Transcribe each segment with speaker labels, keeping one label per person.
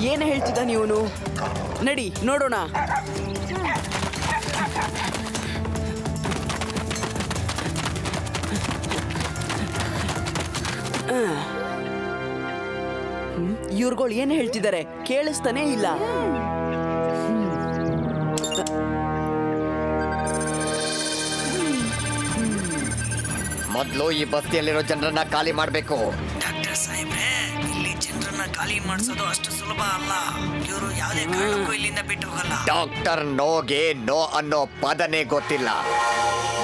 Speaker 1: ಏನು ಹೇಳ್ತಿದ್ದಾನೆ ಇವನು? ನಡಿ ನೋಡೋಣ. ಇವ್ರುಗಳು ಏನು ಹೇಳ್ತಿದ್ದಾರೆ ಕೇಳಿಸ್ತಾನೇ ಇಲ್ಲ.
Speaker 2: ಮೊದಲು ಈ ಬಸ್ತಿಯಲ್ಲಿರೋ ಜನರನ್ನ ಖಾಲಿ ಮಾಡಬೇಕು.
Speaker 3: ಡಾಕ್ಟರ್ ಸಾಹೇಬ್ರೆ, ಇಲ್ಲಿ ಜನರನ್ನ ಖಾಲಿ ಮಾಡಿಸೋದು ಅಷ್ಟು ಸುಲಭ ಅಲ್ಲ. ಇವರು ಯಾವುದೇ ಕಾರಣಕ್ಕೂ ಇಲ್ಲಿಂದ ಬಿಟ್ಟು ಹೋಗಲ್ಲ.
Speaker 2: ಡಾಕ್ಟರ್ ನೋಗೆ ನೋ ಅನ್ನೋ ಪದನೇ ಗೊತ್ತಿಲ್ಲ.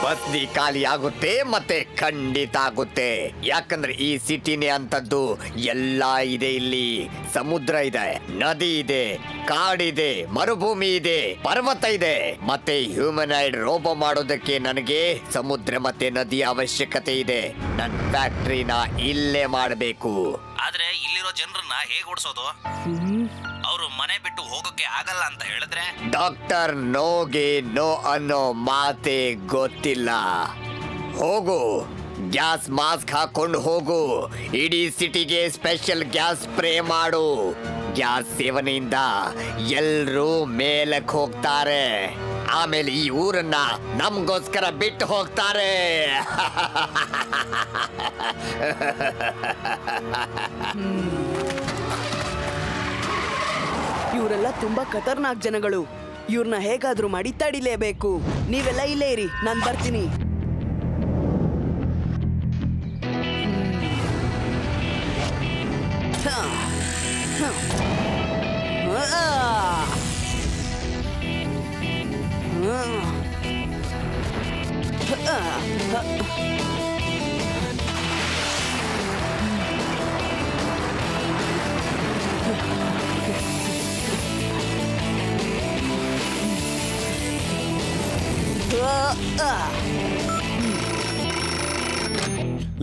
Speaker 2: ಬಸ್ತಿ ಖಾಲಿ ಆಗುತ್ತೆ, ಮತ್ತೆ ಖಂಡಿತ ಆಗುತ್ತೆ. ಯಾಕಂದ್ರೆ ಈ ಸಿಟಿನೇ ಅಂತದ್ದು. ಎಲ್ಲ ಇದೆ ಇಲ್ಲಿ. ಸಮುದ್ರ ಇದೆ, ನದಿ ಇದೆ, ಕಾಡಿದೆ, ಮರುಭೂಮಿ ಇದೆ, ಪರ್ವತ ಇದೆ. ಮತ್ತೆ ಹ್ಯೂಮನಾಯ್ಡ್ ರೋಬೋ ಮಾಡೋದಕ್ಕೆ ನನಗೆ ಸಮುದ್ರ ಮತ್ತೆ ನದಿಯ ಅವಶ್ಯಕತೆ ಇದೆ. ನನ್ನ ಫ್ಯಾಕ್ಟ್ರಿನ ಇಲ್ಲೇ ಮಾಡಬೇಕು.
Speaker 3: ಆದ್ರೆ ಇಲ್ಲಿರೋ ಜನರನ್ನ ಹೇಗೆ ಓಡಿಸೋದು? ಅವರು ಮನೆ ಬಿಟ್ಟು ಹೋಗೋಕೆ ಆಗಲ್ಲ ಅಂತ ಹೇಳಿದ್ರೆ?
Speaker 2: ಡಾಕ್ಟರ್ ನೋಗೆ ನೋ ಅನ್ನೋ ಮಾತೆ ಗೊತ್ತಿಲ್ಲ. ಹೋಗು, ಗ್ಯಾಸ್ ಮಾಸ್ಕ್ ಹಾಕೊಂಡು ಹೋಗು. ಇಡೀ ಸಿಟಿಗೆ ಸ್ಪೆಷಲ್ ಗ್ಯಾಸ್ ಸ್ಪ್ರೇ ಮಾಡು. ಗ್ಯಾಸ್ ಸೇವನೆಯಿಂದ ಎಲ್ರೂ ಮೇಲಕ್ಕೆ ಹೋಗ್ತಾರೆ. ಆಮೇಲೆ ಈ ಊರನ್ನ ನಮ್ಗೋಸ್ಕರ ಬಿಟ್ಟು ಹೋಗ್ತಾರೆ.
Speaker 1: ಇವರೆಲ್ಲ ತುಂಬಾ ಖತರ್ನಾಕ್ ಜನಗಳು. ಇವ್ರನ್ನ ಹೇಗಾದ್ರೂ ಮಾಡಿ ತಡಿಲೇಬೇಕು. ನೀವೆಲ್ಲ ಇಲ್ಲೇ ಇರಿ, ನಾನು ಬರ್ತೀನಿ.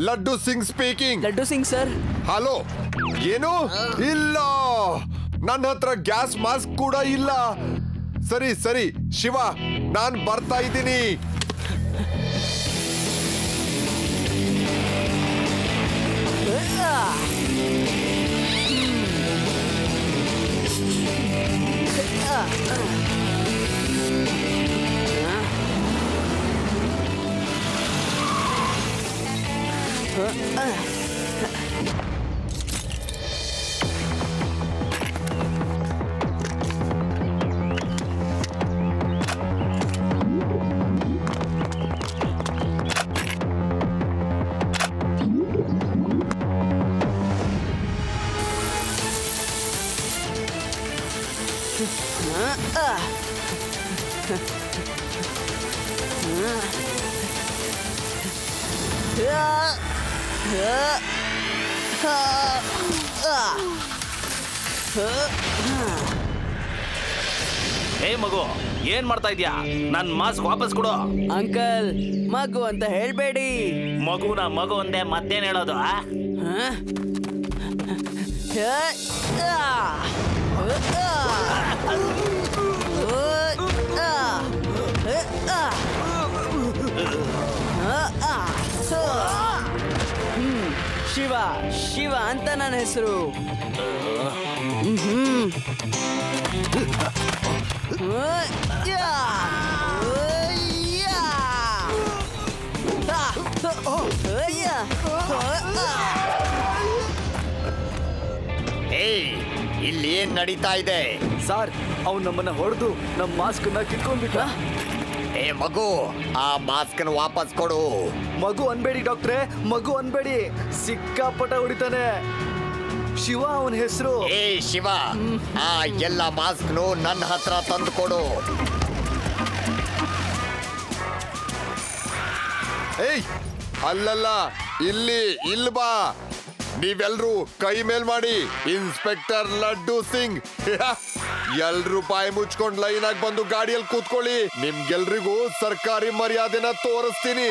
Speaker 4: Laddu Singh speaking.
Speaker 1: Laddu Singh sir.
Speaker 4: Hello. ಏನು ಇಲ್ಲ, ನನ್ನ ಹತ್ರ ಗ್ಯಾಸ್ ಮಾಸ್ಕ್ ಕೂಡ ಇಲ್ಲ. ಸರಿ ಸರಿ ಶಿವ, ನಾನ್ ಬರ್ತಾ ಇದ್ದೀನಿ.
Speaker 3: ಹೇ ಮಗು, ಏನ್ ಮಾಡ್ತಾ ಇದ್ಯಾ? ನನ್ ಮಾಸ್ಕ್ ವಾಪಸ್ ಕೊಡು.
Speaker 1: ಅಂಕಲ್, ಮಗು ಅಂತ ಹೇಳ್ಬೇಡಿ.
Speaker 3: ಮಗುನ ಮಗು ಅಂದೆ ಮತ್ತೇನ್ ಹೇಳೋದು?
Speaker 1: ಶಿವ, ಶಿವ ಅಂತ ನನ್ನ ಹೆಸರು.
Speaker 2: ಇಲ್ಲಿ ಏನ್ ನಡೀತಾ ಇದೆ?
Speaker 5: ಸರ್, ಅವ್ನು ನಮ್ಮನ್ನ ಹೊಡೆದು ನಮ್ಮ ಮಾಸ್ಕ್ ನ ಕಿತ್ಕೊಂಡ್ಬಿಟ್ಟ.
Speaker 2: ಏ ಮಗು, ಆ ಮಾಸ್ಕ್ ವಾಪಸ್ ಕೊಡು.
Speaker 5: ಮಗು ಅನ್ಬೇಡಿ ಡಾಕ್ಟ್ರೆ, ಮಗು ಅನ್ಬೇಡಿ. ಸಿಕ್ಕಾಪಟ ಹೊಡಿತಾನೆ. ಶಿವ ಅವನ ಹೆಸರು.
Speaker 2: ಏ ಶಿವ, ಆ ಎಲ್ಲ ಮಾಸ್ಕ್ನು ನನ್ನ ಹತ್ರ ತಂದು ಕೊಡು.
Speaker 4: ಏಯ್, ಅಲ್ಲಲ್ಲ, ಇಲ್ಲಿ ಬಾ. ನೀವೆಲ್ರೂ ಕೈ ಮೇಲ್ ಮಾಡಿ. ಇನ್ಸ್ಪೆಕ್ಟರ್ ಲಡ್ಡು ಸಿಂಗ್. ಎಲ್ರು ಬಾಯಿ ಮುಚ್ಕೊಂಡ್ ಲೈನ್ ಆಗಿ ಬಂದು ಗಾಡಿಯಲ್ಲಿ ಕೂತ್ಕೊಳ್ಳಿ. ನಿಮ್ಗೆಲ್ರಿಗೂ ಸರ್ಕಾರಿ ಮರ್ಯಾದೆನ ತೋರಿಸ್ತೀನಿ.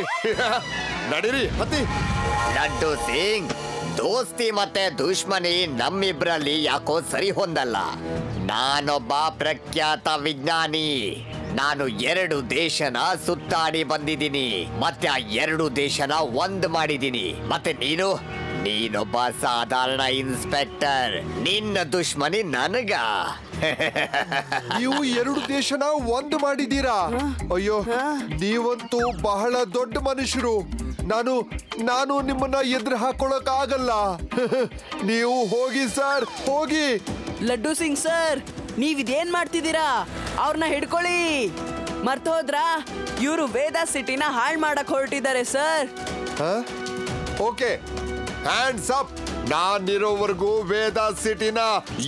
Speaker 4: ನಡೀರಿ ಹತ್ತಿ.
Speaker 2: ಲಡ್ಡು ಸಿಂಗ್, ದೋಸ್ತಿ ಮತ್ತೆ ದುಶ್ಮನಿ ನಮ್ಮಿಬ್ರಲ್ಲಿ ಯಾಕೋ ಸರಿ ಹೊಂದಲ್ಲ. ನಾನೊಬ್ಬ ಪ್ರಖ್ಯಾತ ವಿಜ್ಞಾನಿ. ನಾನು 2 ದೇಶನ ಸುತ್ತಾಡಿ ಬಂದಿದ್ದೀನಿ, ಮತ್ತೆ ಆ 2 ದೇಶನ ಒಂದ್ ಮಾಡಿದ್ದೀನಿ. ಮತ್ತೆ ನೀನೊಬ್ಬ ಸಾಧಾರಣ ಇನ್ಸ್ಪೆಕ್ಟರ್. ನಿನ್ನ ದುಶ್ಮನಿ ನನಗ.
Speaker 4: ನೀವು 2 ದೇಶನ ಒಂದು ಮಾಡಿದ್ದೀರಾ? ಅಯ್ಯೋ, ನೀವಂತೂ ಬಹಳ ದೊಡ್ಡ ಮನುಷ್ಯರು. ನಾನು ನಿಮ್ಮನ್ನ ಎದುರು ಹಾಕೊಳ್ಳಕ್ ಆಗಲ್ಲ. ನೀವು ಹೋಗಿ ಸರ್, ಹೋಗಿ.
Speaker 1: ಲಡ್ಡು ಸಿಂಗ್ ಸರ್, ನೀವಿದೇನ್ ಮಾಡ್ತಿದ್ದೀರಾ? ಅವ್ರನ್ನ ಹಿಡ್ಕೊಳ್ಳಿ. ಮರ್ತೋದ್ರಾ? ಇವರು ವೇದ ಸಿಟಿನ ಹಾಳು ಮಾಡಕ್ ಹೊರಟಿದ್ದಾರೆ ಸರ್.
Speaker 4: Okay, hands up. ನಾನಿರೋವರೆಗೂ ವೇದ ಸಿಟಿನ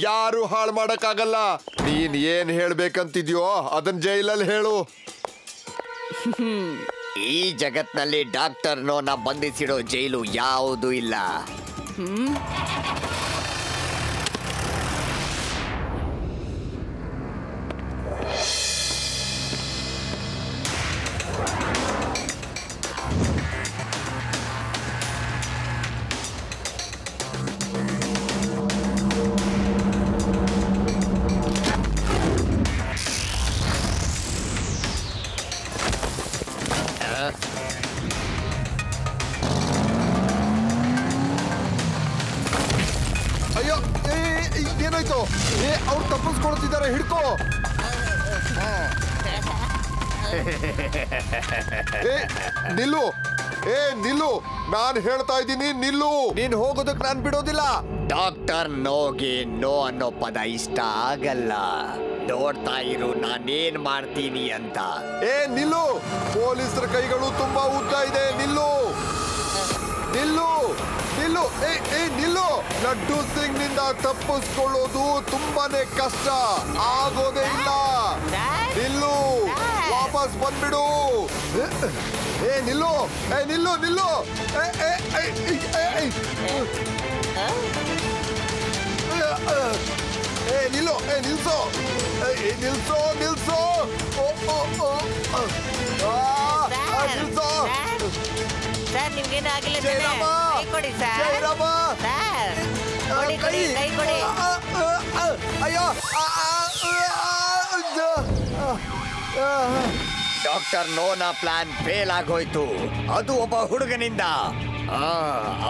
Speaker 4: ಯಾರು ಹಾಳು ಮಾಡಕ್ಕಾಗಲ್ಲ. ನೀನ್ ಏನ್ ಹೇಳ್ಬೇಕಂತಿದ್ಯೋ ಅದನ್ ಜೈಲಲ್ಲಿ ಹೇಳು.
Speaker 2: ಈ ಜಗತ್ನಲ್ಲಿ ಡಾಕ್ಟರ್ ನೋನ ಬಂಧಿಸಿಡೋ ಜೈಲು ಯಾವುದೂ ಇಲ್ಲ.
Speaker 4: ಅಯ್ಯೋ, ಏನಾಯ್ತು? ಅವ್ರು ತಪ್ಪಿಸ್ಕೊಳ್ತಿದ್ದಾರೆ, ಹಿಡ್ಕೋ. ನಿಲ್ಲು, ನಿಲ್ಲು. ನಾನ್ ಹೇಳ್ತಾ ಇದ್ದೀನಿ, ನಿಲ್ಲು. ನೀನ್ ಹೋಗೋದಕ್ ನಾನ್ ಬಿಡೋದಿಲ್ಲ.
Speaker 2: ಡಾಕ್ಟರ್ ನೋಗೆ ನೋ ಅನ್ನೋ ಪದ ಇಷ್ಟ ಆಗಲ್ಲ. ನೋಡ್ತಾ ಇರು ನಾನೇನ್ ಮಾಡ್ತೀನಿ ಅಂತ.
Speaker 4: ನಿಲ್ಲು. ಪೊಲೀಸರ ಕೈಗಳು ತುಂಬಾ ಉದ್ದ ಇದೆ. ನಿಲ್ಲು, ನಿಲ್ಲು, ನಿಲ್ಲು. ನಿಲ್ಲು. ಲಡ್ಡು ಸಿಂಗ್ ನಿಂದ ತಪ್ಪಿಸ್ಕೊಳ್ಳೋದು ತುಂಬಾನೇ ಕಷ್ಟ. ಆಗೋದೇ ಇಲ್ಲ. ನಿಲ್ಲು, ವಾಪಸ್ ಬಂದ್ಬಿಡು. ನಿಲ್ಲು, ನಿಲ್ಲು, ನಿಲ್ಲು. ನಿಲ್ಲು, ನಿಲ್ಸೋ, ನಿಲ್ಸೋ, ನಿಲ್ಸೋ. ನಿಲ್ಸೋ.
Speaker 6: ಸರ್, ನಿಮ್ಗೇನು ಆಗಿಲ್ಲ?
Speaker 4: ಜಯರಾಮ,
Speaker 6: ಕೈ ಕೊಡಿ ಸರ್.
Speaker 4: ಜಯರಾಮ.
Speaker 6: ಸರ್, ಕೊಡಿ, ಕೊಡಿ, ಕೈ ಕೊಡಿ.
Speaker 4: ಅಯ್ಯೋ.
Speaker 2: ಡಾಕ್ಟರ್ ನೋನ ಪ್ಲಾನ್ ಫೇಲ್ ಆಗೋಯ್ತು. ಅದು ಒಬ್ಬ ಹುಡುಗನಿಂದ.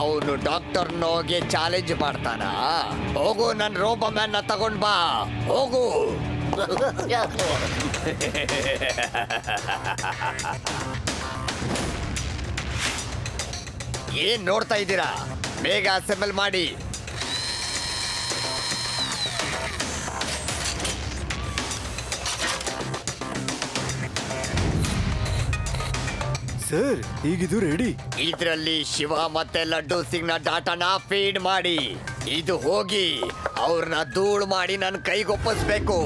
Speaker 2: ಅವನು ಡಾಕ್ಟರ್ ನೋಗೆ ಚಾಲೆಂಜ್ ಮಾಡ್ತಾನ. ಹೋಗು, ನನ್ ರೋಬೋ ಮ್ಯಾನ್ ನ ತಗೊಂಡ್ ಬಾ. ಹೋಗು. ಏನ್ ನೋಡ್ತಾ ಇದ್ದೀರಾ? ಬೇಗ ಅಸೆಂಬಲ್ ಮಾಡಿ.
Speaker 5: ಸರ್, ಈಗಿದು ರೆಡಿ.
Speaker 2: ಇದ್ರಲ್ಲಿ ಶಿವ ಮತ್ತೆ ಲಡ್ಡು ಸಿಂಗ್ ನ ಡಾಟಾನ ಫೀಡ್ ಮಾಡಿ. ಇದು ಹೋಗಿ ಅವ್ರನ್ನ ಧೂಳು ಮಾಡಿ ನನ್ನ ಕೈಗೊಪ್ಪಿಸ್ಬೇಕು.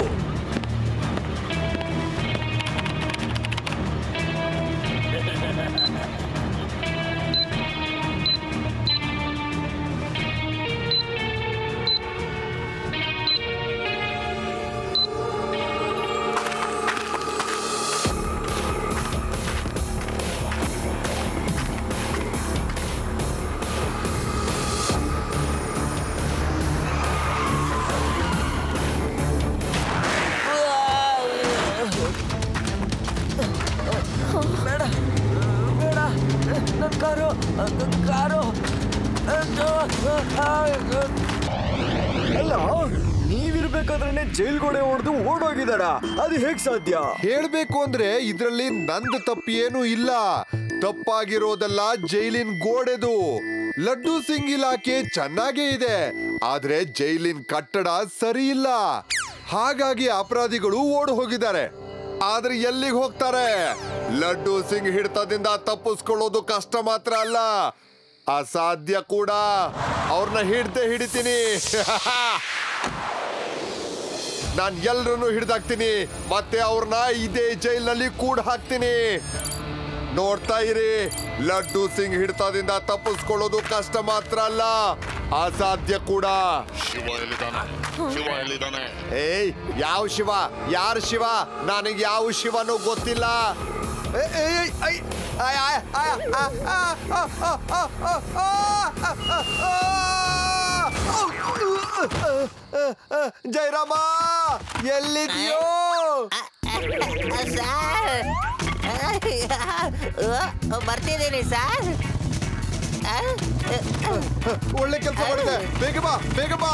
Speaker 5: ಅಲ್ಲ, ನೀವಿರ್ಬೇಕಾದ್ರೆ ಜೈಲ್ಗೋಡೆ ಹೊಡೆದು ಓಡೋಗಿದಾರ. ಅದು ಹೇಗ್ ಸಾಧ್ಯ?
Speaker 4: ಹೇಳ್ಬೇಕು ಅಂದ್ರೆ ಇದ್ರಲ್ಲಿ ನಂದು ತಪ್ಪೇನು ಇಲ್ಲ. ತಪ್ಪಾಗಿರೋದಲ್ಲ ಜೈಲಿನ ಗೋಡೆದು. ಲಡ್ಡು ಸಿಂಗ್ ಇಲಾಖೆ ಚೆನ್ನಾಗೇ ಇದೆ, ಆದ್ರೆ ಜೈಲಿನ ಕಟ್ಟಡ ಸರಿ ಇಲ್ಲ. ಹಾಗಾಗಿ ಅಪರಾಧಿಗಳು ಓಡ್ ಹೋಗಿದ್ದಾರೆ. ಆದ್ರೆ ಎಲ್ಲಿಗೆ ಹೋಗ್ತಾರೆ? ಲಡ್ಡು ಸಿಂಗ್ ಹಿಡಿತದಿಂದ ತಪ್ಪಿಸ್ಕೊಳ್ಳೋದು ಕಷ್ಟ ಮಾತ್ರ ಅಲ್ಲ, ಅಸಾಧ್ಯ ಕೂಡ. ಅವ್ರನ್ನ ಹಿಡಿತೀನಿ. ನಾನ್ ಎಲ್ರನ್ನು ಹಿಡ್ದಾಕ್ತೀನಿ, ಮತ್ತೆ ಅವ್ರನ್ನ ಇದೇ ಜೈಲ್ನಲ್ಲಿ ಕೂಡ ಹಾಕ್ತೀನಿ. ನೋಡ್ತಾ ಇರಿ, ಲಡ್ಡು ಸಿಂಗ್ ಹಿಡಿತದಿಂದ ತಪ್ಪಿಸ್ಕೊಳ್ಳೋದು ಕಷ್ಟ ಮಾತ್ರ ಅಲ್ಲ, ಅಸಾಧ್ಯ ಕೂಡ. ಏಯ್, ಯಾವ ಶಿವ? ಯಾರು ಶಿವ? ನನಗೆ ಯಾವ ಶಿವನೂ ಗೊತ್ತಿಲ್ಲ. ಜಯರಾಮ, ಎಲ್ಲಿದ್ಯೋ?
Speaker 6: ಸರ್ ಬರ್ತಿದ್ದೀನಿ ಸರ್.
Speaker 4: ಒಳ್ಳೆ ಕೆಲಸ ಮಾಡಿದೆ. ಬೇಗ ಬಾ, ಬೇಗ ಬಾ.